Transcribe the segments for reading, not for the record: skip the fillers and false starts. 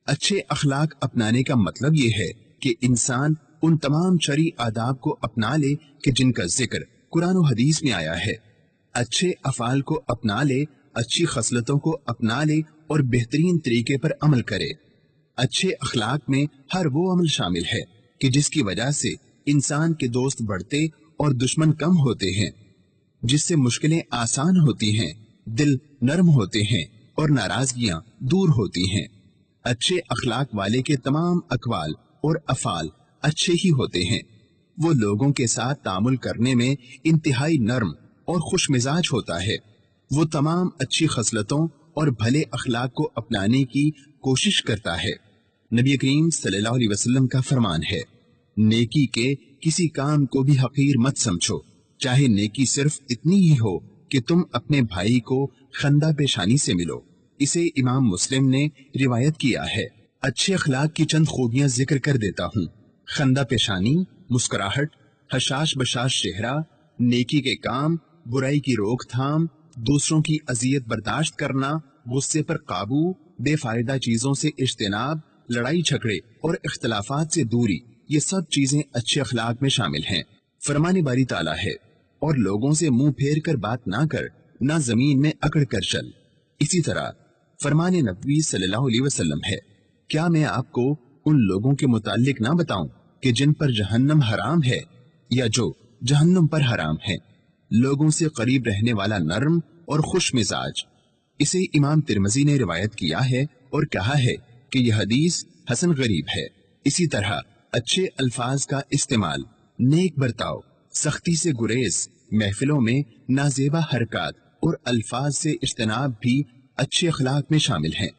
अच्छे अखलाक अपनाने का मतलब ये है कि इंसान उन तमाम शरई आदाब को अपना ले कि जिनका जिक्र कुरान और हदीस में आया है। अच्छे अफाल को अपना ले, अच्छी खसलतों को अपना ले और बेहतरीन तरीके पर अमल करे। अच्छे अखलाक में हर वो अमल शामिल है कि जिसकी वजह से इंसान के दोस्त बढ़ते और दुश्मन कम होते हैं, जिससे मुश्किलें आसान होती हैं, दिल नरम होते हैं और नाराजगियां दूर होती हैं। अच्छे अखलाक वाले के तमाम अकवाल और अफाल अच्छे ही होते हैं। वो लोगों के साथ तामुल करने में इंतहाई नर्म और खुश मिजाज होता है। वो तमाम अच्छी खसलतों और भले अखलाक को अपनाने की कोशिश करता है। नबी करीम सल्लल्लाहु अलैहि वसल्लम का फरमान है, नेकी के किसी काम को भी हकीर मत समझो, चाहे नेकी सिर्फ इतनी ही हो कि तुम अपने भाई को खंदा पेशानी से मिलो। इसे इमाम मुस्लिम ने रिवायत किया है। अच्छे अखलाक की चंद खूबियां जिक्र कर देता हूँ। खंदा पेशानी, मुस्कुराहट, हशाश बशाश चेहरा, नेकी के काम, बुराई की रोकथाम, दूसरों की अजियत बर्दाश्त करना, गुस्से पर काबू, बेफायदा चीजों से इज्तिनाब, लड़ाई झगड़े और इख्तलाफात से दूरी, ये सब चीजें अच्छे अखलाक में शामिल हैं। फरमाने बारी ताला है, और लोगों से मुंह फेर कर बात ना कर, ना जमीन में अकड़ कर चल। इसी तरह फरमाने नबी सल्लल्लाहु अलैहि वसल्लम है, क्या मैं आपको उन लोगों के मुतालिक ना बताऊं कि जिन पर जहन्नम हराम है या जो जहन्नम पर हराम है। लोगों से करीब रहने वाला नर्म और खुश मिजाज। इसे इमाम तिरमिज़ी ने रिवायत किया है और कहा है कि यह हदीस हसन गरीब है। इसी तरह अच्छे अल्फाज का इस्तेमाल, नेक बर्ताव, सख्ती से गुरेज, महफिलों में नाजेबा हरकत और अल्फाज से इज्तनाब भी अच्छे अखलाक में शामिल हैं।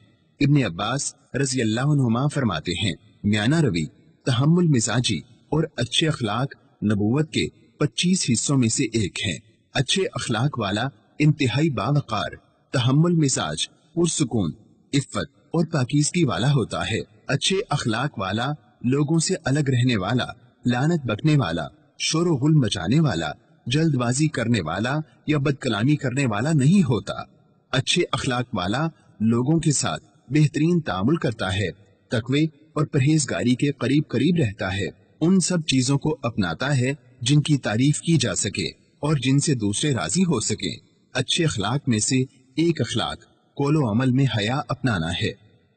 इब्ने अब्बास रज़ी अल्लाह अन्हुमा फरमाते हैं, म्याना रवी, तहम्मुल मिजाजी और अच्छे अखलाक नबूवत के 25 हिस्सों में से एक हैं। अच्छे अखलाक वाला इंतहाई बावकार, तहम्मुल मिजाज, पुरसुकून, इफ़्फ़त और पाकीज़गी वाला होता है। अच्छे अखलाक वाला लोगों से अलग रहने वाला, लानत बकने वाला, शोर गुल मचाने वाला, जल्दबाजी करने वाला या बदकलामी करने वाला नहीं होता। अच्छे अखलाक वाला लोगों के साथ बेहतरीन तामुल करता है, तकवे और परहेजगारी के करीब करीब रहता है, उन सब चीजों को अपनाता है जिनकी तारीफ की जा सके और जिनसे दूसरे राजी हो सके। अच्छे अखलाक में से एक अखलाक कौलो अमल में हया अपनाना है।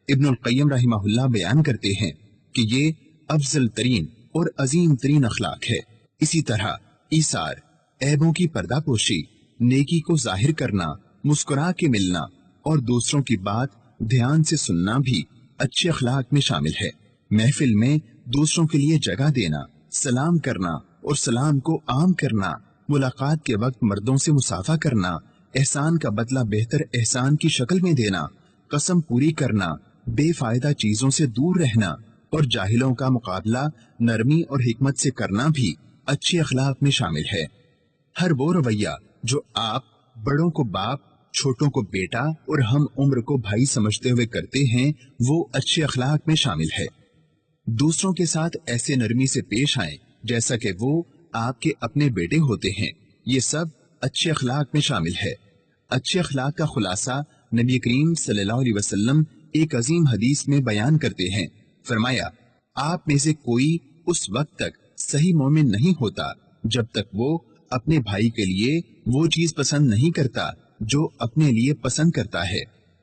इब्नुल क़य्यिम रहमहुल्लाह बयान करते हैं कि ये अफजल तरीन और अजीम तरीन अखलाक है। इसी तरह ईसार, ऐबों की पर्दापोशी, नेकी को जाहिर करना, मुस्कुरा के मिलना और दूसरों की बात ध्यान से सुनना भी अच्छे अखलाक में शामिल है। महफिल में दूसरों के लिए जगह देना, सलाम करना और सलाम को आम करना, मुलाकात के वक्त मर्दों से मुसाफा करना, एहसान का बदला बेहतर एहसान की शक्ल में देना, कसम पूरी करना, बेफायदा चीजों से दूर रहना और जाहिलों का मुकाबला नरमी और हिकमत से करना भी अच्छे अखलाक में शामिल है। हर वो रवैया जो आप बड़ों को बाप, छोटों को बेटा और हम उम्र को भाई समझते हुए करते हैं, वो अच्छे अखलाक में शामिल है। दूसरों के साथ ऐसे नरमी से पेश आएं जैसा कि वो आपके अपने बेटे होते हैं, ये सब अच्छे अखलाक में शामिल है। अच्छे अखलाक का खुलासा नबी करीम सल्लल्लाहु अलैहि वसल्लम एक अजीम हदीस में बयान करते हैं। फरमाया, आप में से कोई उस वक्त तक सही मोमिन नहीं होता जब तक वो अपने भाई के लिए वो चीज पसंद नहीं करता जो अपने लिए पसंद करता है।